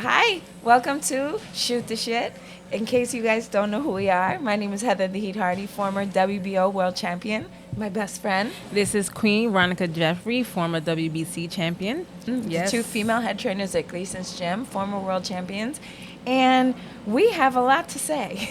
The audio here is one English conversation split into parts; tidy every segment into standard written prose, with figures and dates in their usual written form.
Hi, welcome to Shoot the Shit. In case you guys don't know who we are, my name is Heather the Heat Hardy, former WBO world champion, my best friend. This is Queen Ronica Jeffrey, former WBC champion. The two female head trainers at Gleason's gym, former world champions. And we have a lot to say.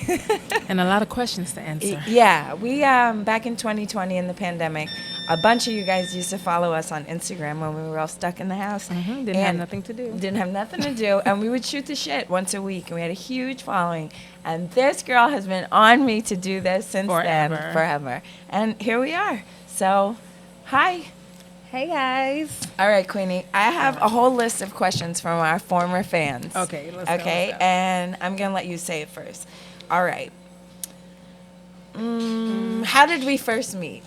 And a lot of questions to answer. Yeah, we back in 2020 in the pandemic, a bunch of you guys used to follow us on Instagram when we were all stuck in the house. Didn't have nothing to do. Didn't have nothing to do, and we would shoot the shit once a week, and we had a huge following. And this girl has been on me to do this since then, forever. And here we are. So, hi. Hey, guys. All right, Queenie. I have a whole list of questions from our former fans. Okay, let's go. And I'm going to let you say it first. All right. How did we first meet?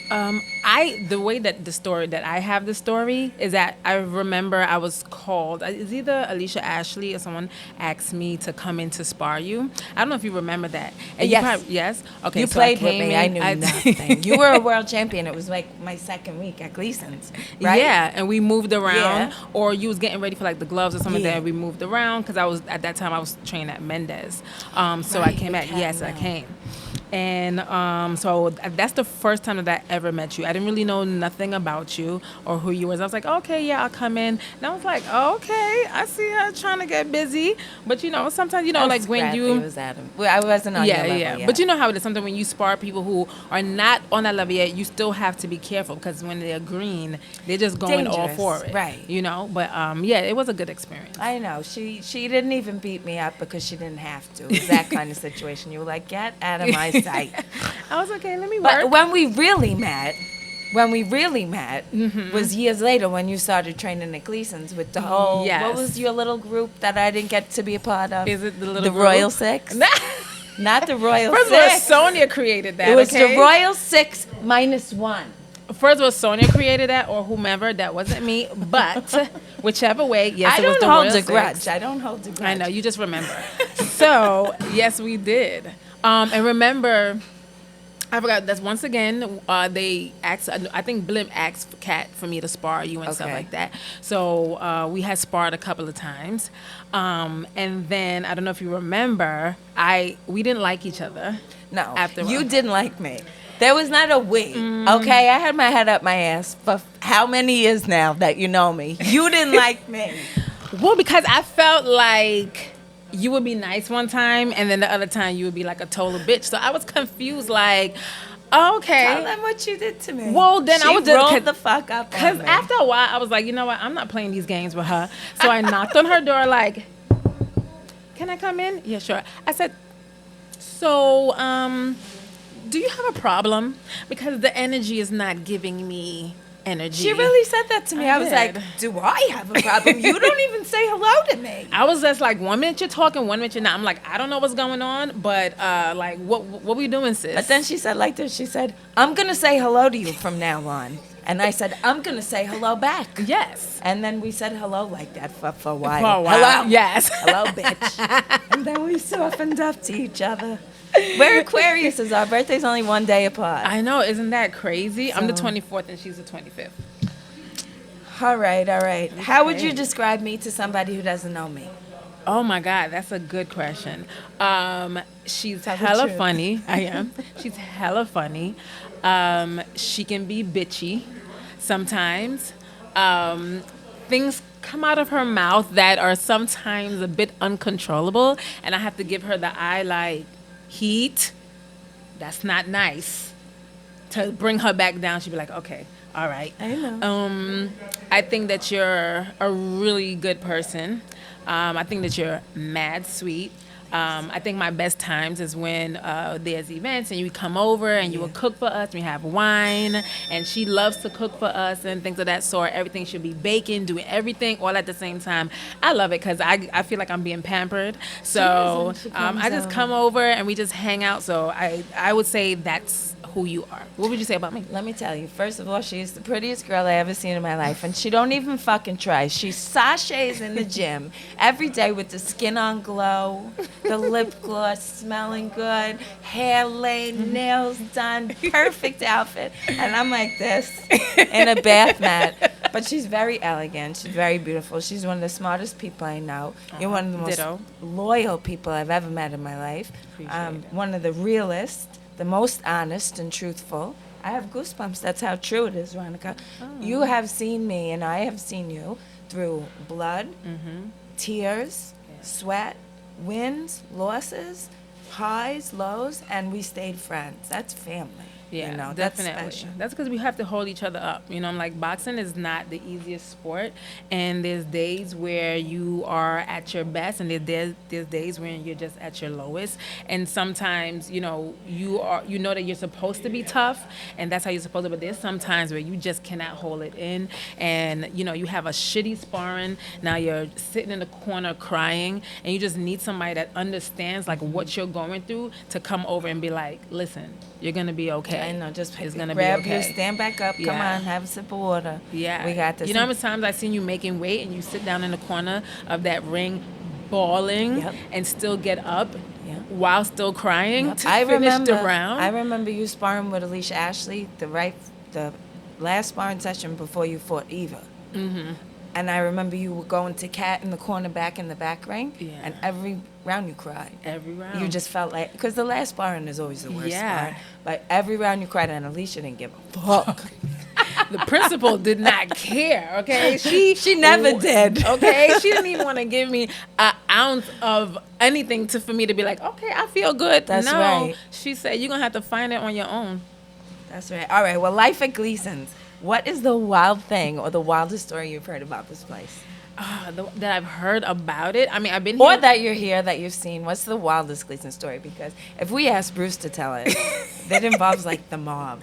The way that I have the story is that I remember I was called. It's either Alicia Ashley or someone asked me to come in to spar you. I don't know if you remember that. And yes. Yes. Okay. You so played with me. I knew nothing. You were a world champion. It was like my second week at Gleason's, right? Yeah, and we moved around, Yeah. or you was getting ready for like the gloves or something. Yeah. That we moved around because at that time I was training at Mendez. So I Right, came back. Yes, I came. And so that's the first time that I ever met you. I didn't really know nothing about you or who you was. I was like, okay, yeah, I'll come in. And I was like, okay, I see her trying to get busy. But, sometimes, like when you... It was Adam. Well, I wasn't on your level yet. But you know how it is. Sometimes when you spar people who are not on that level yet, you still have to be careful because when they're green, they're just going all for it. Right. But yeah, it was a good experience. I know. She didn't even beat me up because she didn't have to. It was that kind of situation. You were like, get out of my sight. I was okay, let me work. But when we really met was years later when you started training at Gleason's with the whole, what was your little group that I didn't get to be a part of? Is it the little The group? Royal Six? Not the Royal First Six. of all, Sonia created that. It was the Royal Six minus one. First of all, Sonia created that, or whomever. That wasn't me. But whichever way, yes, it was the Royal Six. I don't hold a grudge. I know, you just remember. So, yes, we did. And remember, I forgot, that's once again, they asked, I think Blim asked Kat for me to spar you and stuff like that. So we had sparred a couple of times. And then, I don't know if you remember, we didn't like each other. No, you didn't like me. There was not a we, okay? I had my head up my ass for how many years now that you know me. You didn't like me. Well, because I felt like you would be nice one time, and then the other time you would be like a total bitch. So I was confused, like, okay. Tell them what you did to me. Well, then I was just rolled the fuck up. Because after a while, I was like, you know what? I'm not playing these games with her. So I knocked on her door, like, can I come in? Yeah, sure. I said, so, do you have a problem? Because the energy is not giving me energy. She really said that to me. I was did. like, do I have a problem? You don't even say hello to me. I was just like, 1 minute you're talking, 1 minute you're not. I'm like, I don't know what's going on, but like, what we doing, sis? But then she said like this. She said, I'm going to say hello to you from now on. And I said, I'm going to say hello back. Yes. And then we said hello like that for a while. For a while. Hello. Yes. Hello, bitch. And then we softened up to each other. We're Aquariuses. Our birthday's only one day apart. I know. Isn't that crazy? So. I'm the 24th and she's the 25th. All right. Okay. How would you describe me to somebody who doesn't know me? Oh my God, that's a good question. She's hella funny. I am. She's hella funny. She can be bitchy sometimes. Things come out of her mouth that are sometimes a bit uncontrollable, and I have to give her the eye like, heat, that's not nice. To bring her back down, she'd be like, okay, all right. I know. I think that you're a really good person. I think that you're mad sweet. I think my best times is when there's events and you come over and you will cook for us. We have wine, and she loves to cook for us and things of that sort. Everything should be baking, doing everything all at the same time. I love it because I feel like I'm being pampered. So I just come over and we just hang out. So I would say that's who you are. What would you say about me? Let me tell you. First of all, she's the prettiest girl I ever seen in my life, and she don't even fucking try. She sachets in the gym every day with the skin on glow, the lip gloss smelling good, hair laid, nails done, perfect outfit, and I'm like this in a bath mat. But she's very elegant. She's very beautiful. She's one of the smartest people I know. You're one of the most Ditto. loyal people I've ever met in my life. Appreciate it. One of the realest, the most honest and truthful. I have goosebumps. That's how true it is, Ronica. You have seen me, and I have seen you through blood, tears, sweat, wins, losses, highs, lows, and we stayed friends. That's family. Yeah, you know, definitely. That's special. That's because we have to hold each other up. You know, I'm like, boxing is not the easiest sport, and there's days where you are at your best, and there's days when you're just at your lowest. And sometimes, you know that you're supposed to be tough, and that's how you're supposed to. But there's some times where you just cannot hold it in, and you have a shitty sparring. Now you're sitting in the corner crying, and you just need somebody that understands like what you're going through to come over and be like, listen, you're gonna be okay. I know, just it's gonna grab be okay. you, stand back up, come Yeah. on, have a sip of water. Yeah. We got this. You know how many times I've seen you making weight and you sit down in the corner of that ring bawling Yep. and still get up Yep. while still crying Yep. to finish the round? I remember you sparring with Alicia Ashley, the last sparring session before you fought Eva. Mm-hmm. And I remember you were going to Kat in the corner back in the back ring, Yeah. and every round you cried. Every round. You just felt like, because the last sparring is always the worst Yeah. sparring, but every round you cried, and Alicia didn't give a fuck. The principal did not care, okay? She never did. Okay? She didn't even want to give me an ounce of anything for me to be like, okay, I feel good. That's no. right. She said, you're going to have to find it on your own. That's right. All right, well, life at Gleason's. What is the wild thing or the wildest story you've heard about this place? That I've heard about it. I mean, I've been here. Or that you're here, that you've seen. What's the wildest Gleason story? Because if we ask Bruce to tell it, that involves like the mob.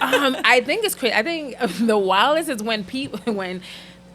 I think it's crazy. I think the wildest is when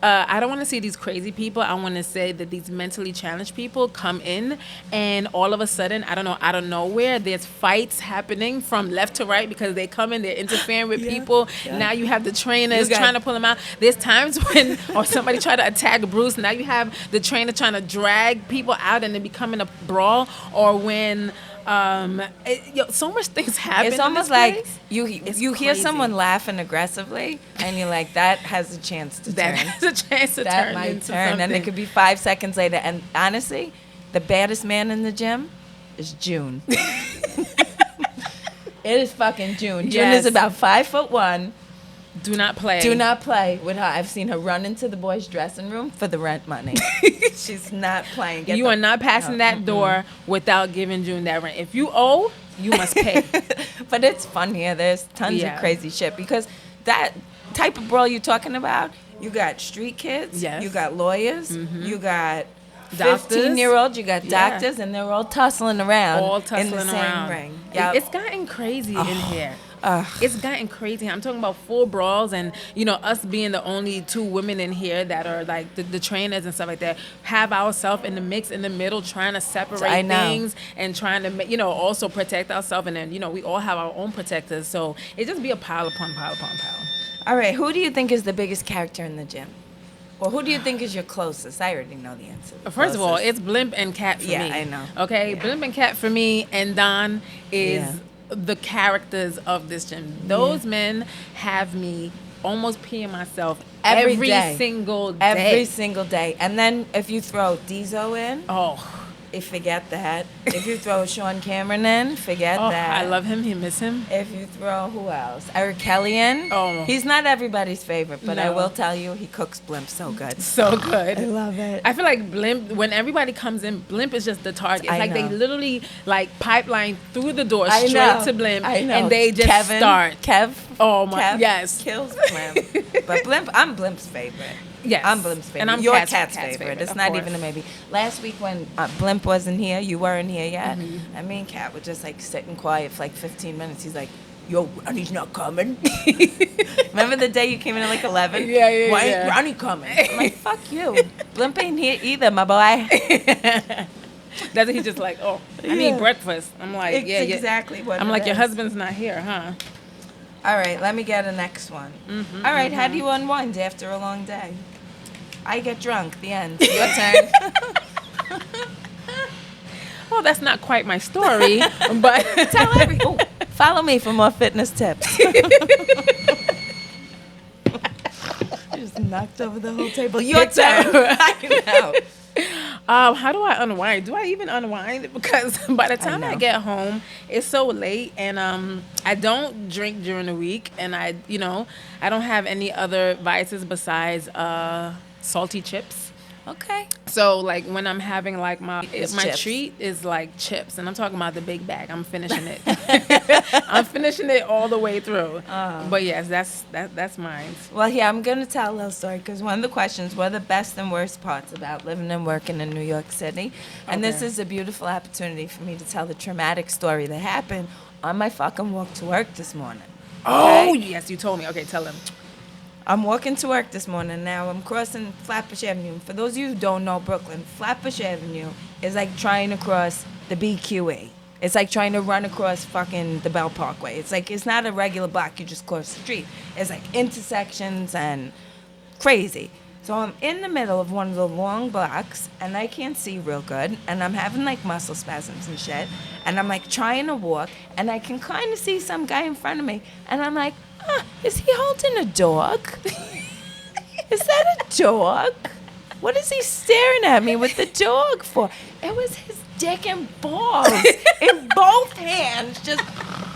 I don't want to see these crazy people. I want to say that these mentally challenged people come in, and all of a sudden, I don't know, out of nowhere, there's fights happening from left to right because they come in, they're interfering with people. Yeah. Now you have the trainers trying to pull them out. There's times when, or somebody try to attack Bruce. Now you have the trainer trying to drag people out, and they're becoming a brawl. Or when so much things happen. It's almost like place. you hear crazy. someone laughing aggressively, and you're like, that has a chance to That turn. has a chance to That turn might into turn, something. and it could be 5 seconds later. And honestly, the baddest man in the gym is June. It is fucking June. June Yes. is about 5'1". Do not play. Do not play with her. I've seen her run into the boys' dressing room for the rent money. She's not playing. You are not passing that door without giving June that rent. If you owe, you must pay. But it's fun here. There's tons of crazy shit because that type of brawl you're talking about, you got street kids, Yes. you got lawyers, you got Doctors. 15-year-olds, you got Yeah. doctors, and they're all tussling around All in tussling the same around. ring. Yep. It's gotten crazy in here. It's gotten crazy. I'm talking about full brawls, and us being the only 2 women in here that are like the trainers and stuff like that, have ourselves in the mix in the middle, trying to separate things and trying to also protect ourselves. And then we all have our own protectors, so it just be a pile upon pile upon pile. All right, who do you think is the biggest character in the gym? Or who do you think is your closest? I already know the answer. First of all, it's Blimp and Kat for me. Yeah, I know. Okay, Yeah. Blimp and Kat for me, and Don is the characters of this gym. Those men have me almost peeing myself every day. single day. Every single day. And then if you throw Diesel in, forget that. If you throw Sean Cameron in, forget that. I love him. He miss him. If you throw, who else? Eric Kelly in. Oh. He's not everybody's favorite, but I No. will tell you, he cooks Blimp so good. So good. I love it. I feel like Blimp, when everybody comes in, Blimp is just the target. It's I like know. they literally pipeline through the door I straight know. to Blimp, I know. and they just Kevin, start. Kev. Oh my, Kev yes. kills Blimp. But Blimp, I'm Blimp's favorite. Yes. I'm Blimp's favorite. And I'm You're Kat's Kat's favorite, favorite. It's of not course. even a maybe. Last week when Blimp wasn't here, you weren't here yet. Mm-hmm. I mean, Kat was just sitting quiet for 15 minutes. He's like, yo, Ronnie's not coming. Remember the day you came in at 11? Yeah, Why yeah. ain't Ronnie coming? I'm like, fuck you. Blimp ain't here either, my boy. That's he just like, I need breakfast. I'm like, It's exactly what I'm it like, your is. husband's not here, huh? All right, let me get a next one. All right, how do you unwind after a long day? I get drunk. The end. Your turn. Well, that's not quite my story, but Follow me for more fitness tips. Just just knocked over the whole table. Your turn. I know. How do I unwind? Do I even unwind? Because by the time I get home, it's so late, and I don't drink during the week, and I don't have any other vices besides salty chips. Okay. So like when I'm having like my chips. treat is like chips, and I'm talking about the big bag. I'm finishing it. I'm finishing it all the way through. But yes, that's mine. Well, yeah, I'm going to tell a little story because one of the questions, what are the best and worst parts about living and working in New York City? And this is a beautiful opportunity for me to tell the traumatic story that happened on my fucking walk to work this morning. Oh, Okay? yes, you told me. Okay, tell them. I'm walking to work this morning. Now I'm crossing Flatbush Avenue. For those of you who don't know Brooklyn, Flatbush Avenue is like trying to cross the BQE. It's like trying to run across fucking the Bell Parkway. It's like, it's not a regular block. You just cross the street. It's like intersections and crazy. So I'm in the middle of one of the long blocks, and I can't see real good, and I'm having like muscle spasms and shit, and I'm like trying to walk, and I can kind of see some guy in front of me, and I'm like, is he holding a dog? Is that a dog? What is he staring at me with the dog for? It was his dick and balls in both hands. Just,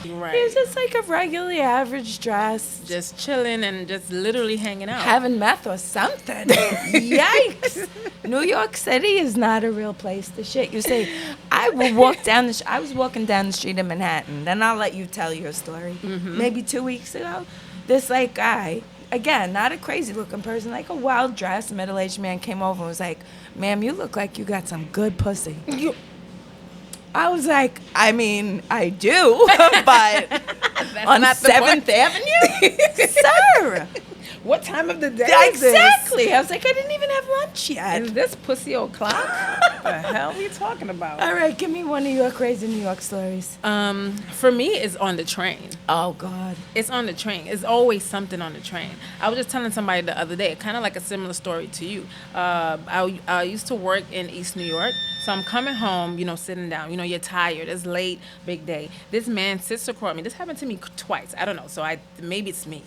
Right. he was just like a regularly average dress. Just chilling and just literally hanging out. Having meth or something. Yikes. New York City is not a real place to shit. You say, I will walk down I was walking down the street in Manhattan. Then I'll let you tell your story. Maybe 2 weeks ago, this like guy, again, not a crazy looking person, like a wild dressed middle-aged man came over and was like, ma'am, you look like you got some good pussy. I was like, I mean, I do, but on 7th Avenue? Sir! What time of the day is this? Exactly. I was like, I didn't even have lunch yet. Is this pussy o'clock? What the hell are you talking about? All right, give me one of your crazy New York stories. For me, it's on the train. Oh, God. It's on the train. It's always something on the train. I was just telling somebody the other day, kind of like a similar story to you. I used to work in East New York, so I'm coming home, sitting down. You're tired. It's late, big day. This man sits across me. This happened to me twice. I don't know. So maybe it's me.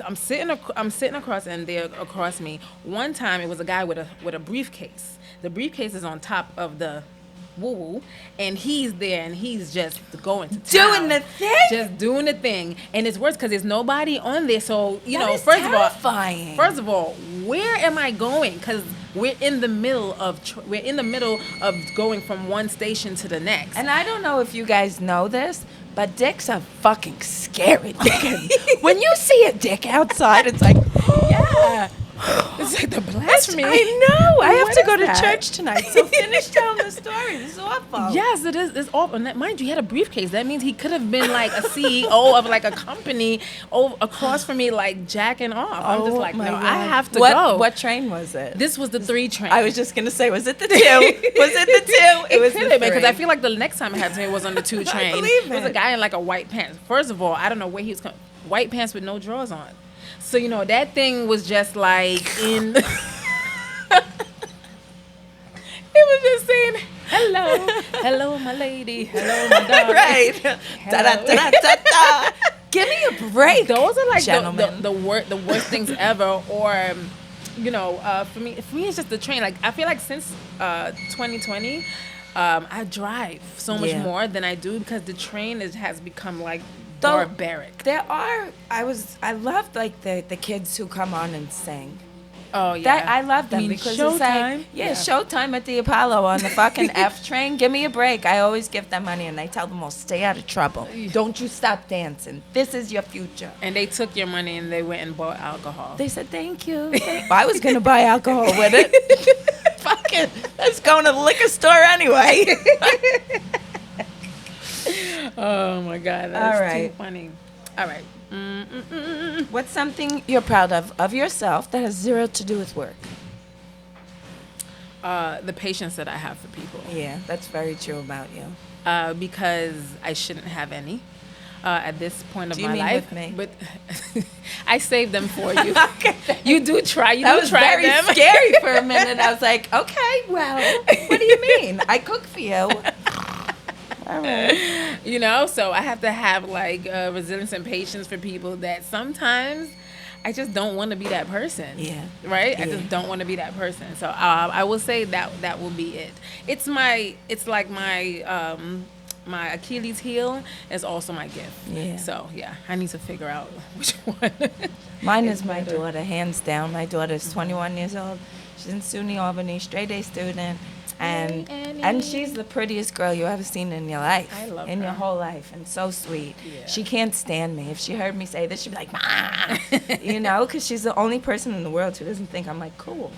I'm sitting across, and they're across me. One time, it was a guy with a briefcase. The briefcase is on top of the woo-woo, and he's there, and he's just going to town. Doing the thing? Just doing the thing. And it's worse because there's nobody on there. So, That is first terrifying. of all, where am I going? Because we're in the middle of going from one station to the next. And I don't know if you guys know this, but dicks are fucking scary looking. When you see a dick outside, it's like, yeah. It's like the blasphemy. I know. I have What to is go to that? church tonight. So finish telling the story. This is awful. Yes, it is. It's awful. And mind you, he had a briefcase. That means he could have been like a CEO of like a company across from me, like jacking off. I'm just like, no, I have to go. What train was it? This was the 3 train. I was just going to say, was it the 2? Was it the 2? It was the could have been, 3. because I feel like the next time it happened to me was on the 2 train. believe It was a it. guy in like a white pants. First of all, I don't know where he was coming. White pants with no drawers on. So, that thing was just like in... It was just saying, hello, my lady, hello, my darling. Right. Da-da-da-da-da. Give me a break. Those are like gentlemen. the worst things ever. Or, for me, it's just the train. Like, I feel like since 2020, I drive so much more than I do because the train has become like barbaric. I loved like the kids who come on and sing. Oh yeah, I love them You mean because Showtime? it's like Showtime at the Apollo on the fucking F train. Give me a break. I always give them money and I tell them, "Well, stay out of trouble. Don't you stop dancing. This is your future." And they took your money and they went and bought alcohol. They said, "Thank you." I was gonna buy alcohol with it. Fucking, let's go to the liquor store anyway. Oh my God, that's All right. too funny. All right. What's something you're proud of yourself that has zero to do with work? The patience that I have for people. Yeah, that's very true about you. Because I shouldn't have any at this point of Do you my mean life. with me? But I saved them for you. You do try. That was try very them. scary for a minute. I was like, okay, well, what do you mean? I cook for you. All right. So I have to have like resilience and patience for people that sometimes I just don't want to be that person. Yeah. Right? I Yeah. just don't want to be that person. So I will say that will be it. It's like my Achilles heel is also my gift. Yeah. So yeah, I need to figure out which one. Mine is is my better. daughter, hands down. My daughter is 21 years old. She's in SUNY Albany, straight A student. And Hey, Annie. and she's the prettiest girl you ever seen in your life. I love in her. your whole life. And so sweet. Yeah. She can't stand me. If she heard me say this, she'd be like, Ma! You know, because she's the only person in the world who doesn't think I'm like, cool.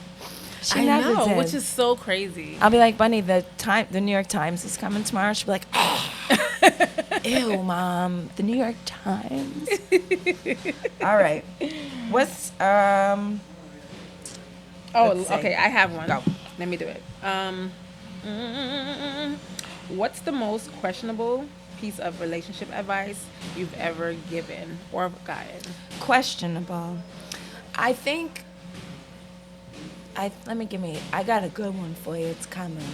She I never know, did. which is so crazy. I'll be like, Bunny, the New York Times is coming tomorrow. She'll be like, oh, ew, Mom, the New York Times. All right. What's, Oh, let's see. okay, I have one. Go. Let me do it. What's the most questionable piece of relationship advice you've ever given or gotten? questionable. I think, I got a good one for you. It's coming.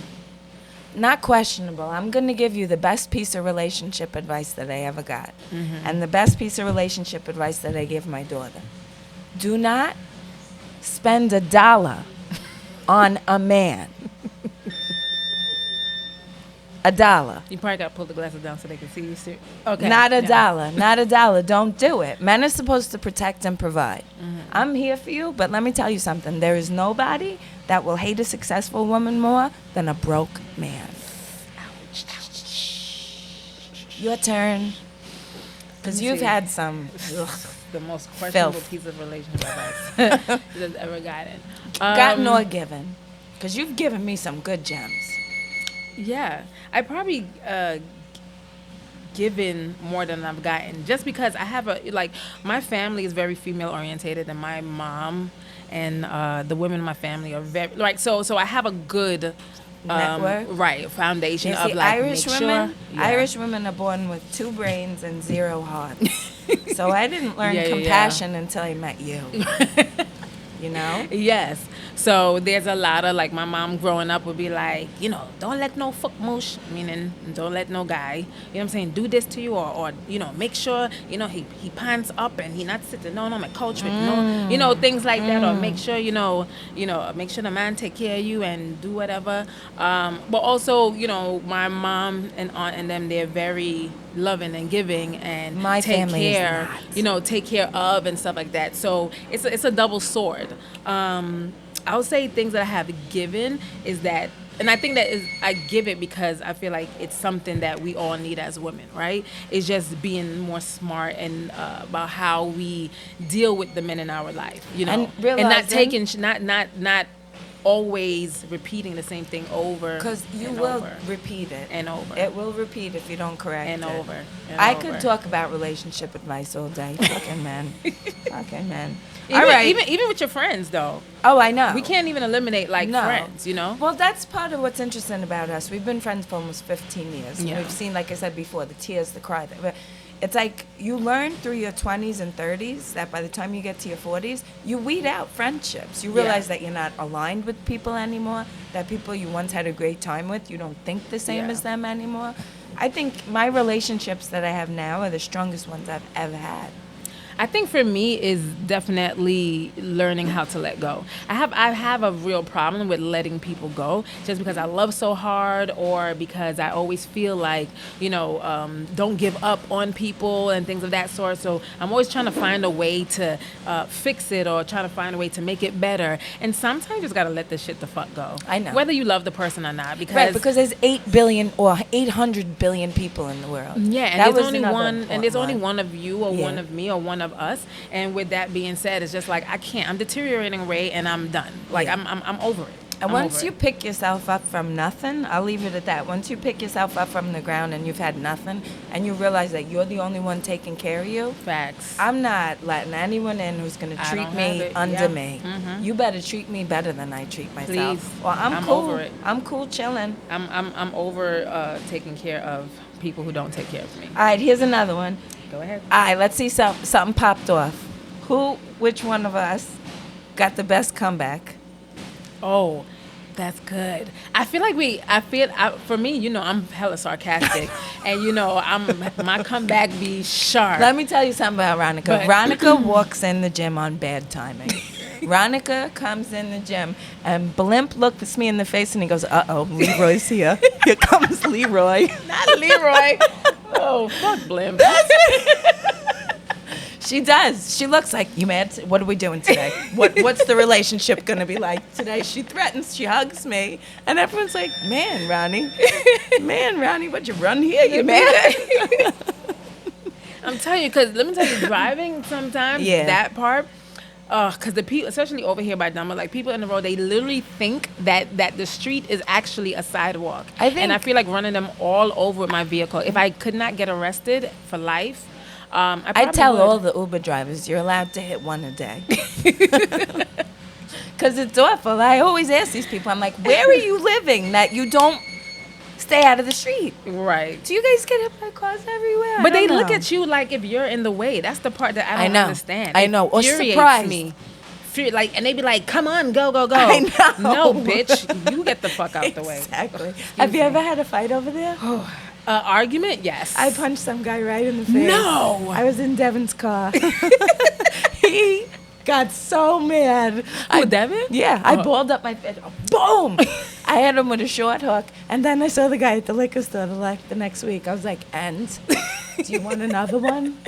Not questionable. I'm going to give you the best piece of relationship advice that I ever got. And the best piece of relationship advice that I give my daughter. Do not spend $1 on a man. $1. You probably got to pull the glasses down so they can see you. Okay. Not yeah. $1. Not $1. Don't do it. Men are supposed to protect and provide. I'm here for you, but let me tell you something. There is nobody that will hate a successful woman more than a broke man. Your turn. Because me you've see. had some. The most questionable Filth. piece of relationship advice that's ever gotten. Gotten or given. Because you've given me some good gems. Yeah, I probably given more than I've gotten, just because I have my family is very female orientated, and my mom and the women in my family are very so I have a good Network. right foundation You of see, like Irish make women, sure, yeah. Irish women are born with 2 brains and 0 hearts. So I didn't learn Yeah, yeah, yeah. compassion until I met you. You know? Yes. So there's a lot of like my mom growing up would be like, don't let no fuck moosh, meaning don't let no guy, you know what I'm saying, do this to you or make sure, he pants up and he not sitting on my couch with no, things like that, or make sure, make sure the man take care of you and do whatever. But also, my mom and aunt and them, they're very loving and giving and My take family is care, not. take care of and stuff like that. So it's a double sword. I would say things that I have given is that, and I think that is I give it because I feel like it's something that we all need as women, right? It's just being more smart and about how we deal with the men in our life, And and not realizing- taking not always repeating the same thing over Because you and will over repeat it. and over It will repeat if you don't correct and it. over. And I over. could talk about relationship advice all day. Fucking men. Fucking men. Even, All right. even with your friends though, Oh, I know. we can't even eliminate No. friends, Well, that's part of what's interesting about us. We've been friends for almost 15 years. And Yeah. we've seen, like I said before, the tears, the cry. It's like you learn through your 20s and 30s that by the time you get to your 40s, you weed out friendships. You realize that you're not aligned with people anymore, that people you once had a great time with, you don't think the same Yeah. as them anymore. I think my relationships that I have now are the strongest ones I've ever had. I think for me is definitely learning how to let go. I have a real problem with letting people go just because I love so hard, or because I always feel like, don't give up on people and things of that sort. So I'm always trying to find a way to fix it, or trying to find a way to make it better. And sometimes you just gotta let this shit the fuck go. I know. Whether you love the person or not, Because there's 8 billion or 800 billion people in the world. yeah, and That there's was only another one, and there's only important one of you, or Yeah. one of me, or one of us. And with that being said, it's just like I can't. I'm deteriorating, Ray, and I'm done. Like Yeah. I'm over it. And I'm once over you it. pick yourself up from nothing, I'll leave it at that. Once you pick yourself up from the ground and you've had nothing, and you realize that you're the only one taking care of you, Facts. I'm not letting anyone in who's going to I treat don't me have it. under Yeah. me. Mhm. You better treat me better than I treat myself. Please. Well, I'm I'm cool. over it. I'm cool chilling. I'm over taking care of people who don't take care of me. All right, here's another one. Go ahead. All right, let's see something popped off. Which one of us got the best comeback? Oh, that's good. I feel like for me, I'm hella sarcastic. and my comeback be sharp. Let me tell you something about Ronica. But- Ronica walks in the gym on bad timing. Ronica comes in the gym, and Blimp looks me in the face, and he goes, "Uh-oh, Leroy's here. Here comes Leroy." Not Leroy. Oh, fuck Blimp. She does. She looks like, "You mad? What are we doing today? What's the relationship going to be like today?" She threatens. She hugs me. And everyone's like, "Man, Ronnie. Man, Ronnie, what'd you run here? You mad?" I'm telling you, because let me tell you, driving sometimes, Yeah. that part, because the people, especially over here by Dumbo, like people in the road, they literally think that the street is actually a sidewalk. And I feel like running them all over with my vehicle. If I could not get arrested for life, I tell would. all the Uber drivers, you're allowed to hit one a day. Because it's awful. I always ask these people, I'm like, where are you living that you don't stay out of the street? Right. Do you guys get hit by cars everywhere? But they look at you like if you're in the way. That's the part that I don't understand. I know. Or Infuriates surprised. me. And they be like, "Come on, go, go, go." I know. No, bitch, you get the fuck out the way. Exactly. Have you ever had a fight over there? Argument? Yes. I punched some guy right in the face. No. I was in Devin's car. He got so mad. Devin? Yeah, I balled up my face. Boom! I hit him with a short hook, and then I saw the guy at the liquor store the next week. I was like, "And? Do you want another one?"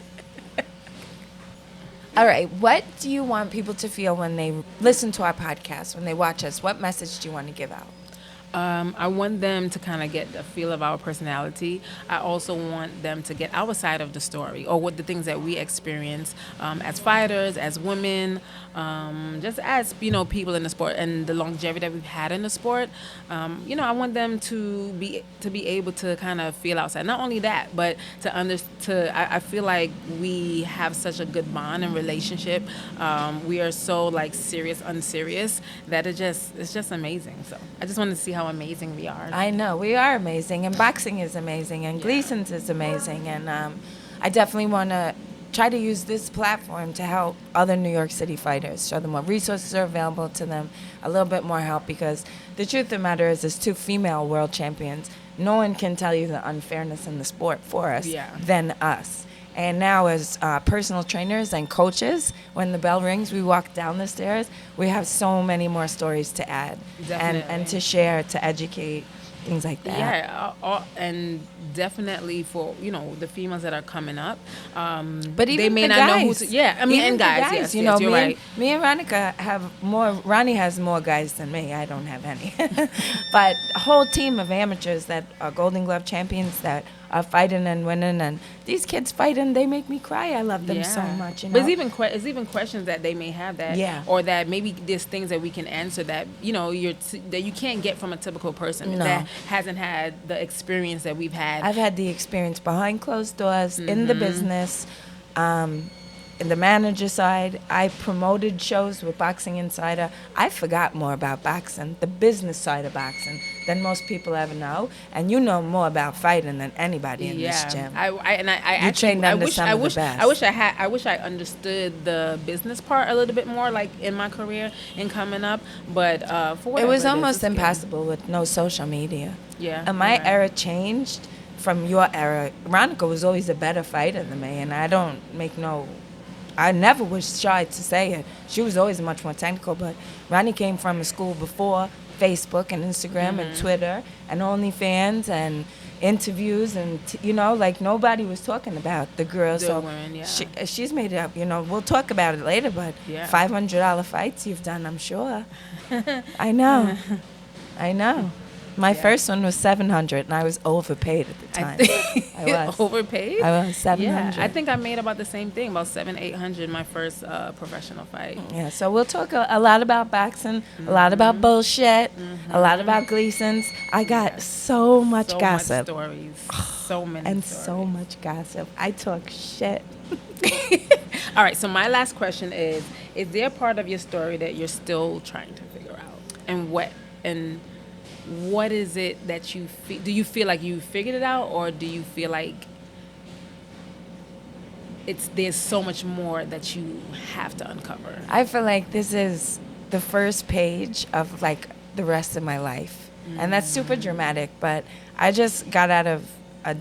All right, what do you want people to feel when they listen to our podcast, when they watch us? What message do you want to give out? I want them to kind of get a feel of our personality. I also want them to get our side of the story, or what the things that we experience as fighters, as women, just as people in the sport, and the longevity that we've had in the sport. I want them to be able to kind of feel outside. Not only that, but I feel like we have such a good bond and relationship. We are so like serious, unserious that it's just amazing. So I just want to see how amazing we are. I know, we are amazing, and boxing is amazing, and Gleason's is amazing, and I definitely want to try to use this platform to help other New York City fighters, show them what resources are available to them, a little bit more help, because the truth of the matter is, as two female world champions, no one can tell you the unfairness in the sport for us than us. And now as personal trainers and coaches, when the bell rings, we walk down the stairs, we have so many more stories to add and to share, to educate, things like that. Yeah, and definitely for the females that are coming up, but even they may the not guys, know who to, and guys, yes, you're right. Me and Ronica have more. Ronnie has more guys than me. I don't have any, but a whole team of amateurs that are Golden Glove champions that are fighting and winning, and these kids fighting, they make me cry. I love them so much. But it's even questions that they may have or that maybe there's things that we can answer that that you can't get from a typical person that hasn't had the experience that we've had. I've had the experience behind closed doors, in the business, in the manager side. I promoted shows with Boxing Insider. I forgot more about boxing, the business side of boxing, than most people ever know. And you know more about fighting than anybody in this gym. I trained under some of the best. I wish I understood the business part a little bit more, like in my career and coming up. But for whatever it was almost impossible with no social media. Yeah. And my era changed from your era. Ronica was always a better fighter than me, and I never was shy to say it. She was always much more technical, but Ronnie came from a school before Facebook and Instagram and Twitter and OnlyFans and interviews, and like nobody was talking about the girl. So women, she's made it up. We'll talk about it later, but $500 fights you've done, I'm sure. I know. My first one was $700, and I was overpaid at the time. I was overpaid. I was $700. Yeah, I think I made about the same thing, about $700-800 my first professional fight. Yeah, so we'll talk a lot about boxing, a lot about bullshit, a lot about Gleason's. I got so much gossip. Much stories. So many and stories. so much gossip. I talk shit. All right, so my last question is there a part of your story that you're still trying to figure out? And what is it that you feel? Do you feel like you figured it out, or do you feel like there's so much more that you have to uncover? I feel like this is the first page of like the rest of my life. And that's super dramatic, but I just got out of a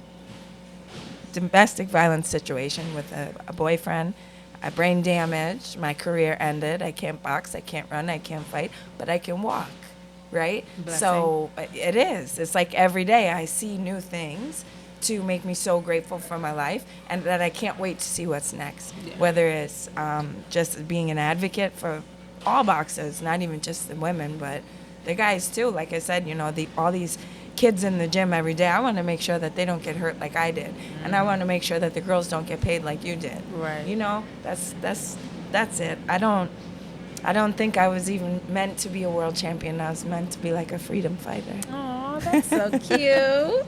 domestic violence situation with a boyfriend. I brain damage. My career ended. I can't box. I can't run. I can't fight, but I can walk. Right? Blessing. So it is. It's like every day I see new things to make me so grateful for my life, and that I can't wait to see what's next. Yeah. Whether it's just being an advocate for all boxers, not even just the women, but the guys too. Like I said, all these kids in the gym every day, I want to make sure that they don't get hurt like I did. And I want to make sure that the girls don't get paid like you did. Right. That's it. I don't think I was even meant to be a world champion. I was meant to be like a freedom fighter. Oh, that's so cute.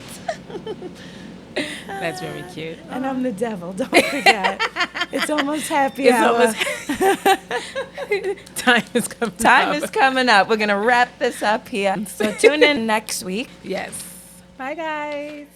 That's very cute. And I'm the devil, don't forget. It's almost happy hour. Time is coming up. Time is coming up. We're going to wrap this up here. So tune in next week. Yes. Bye, guys.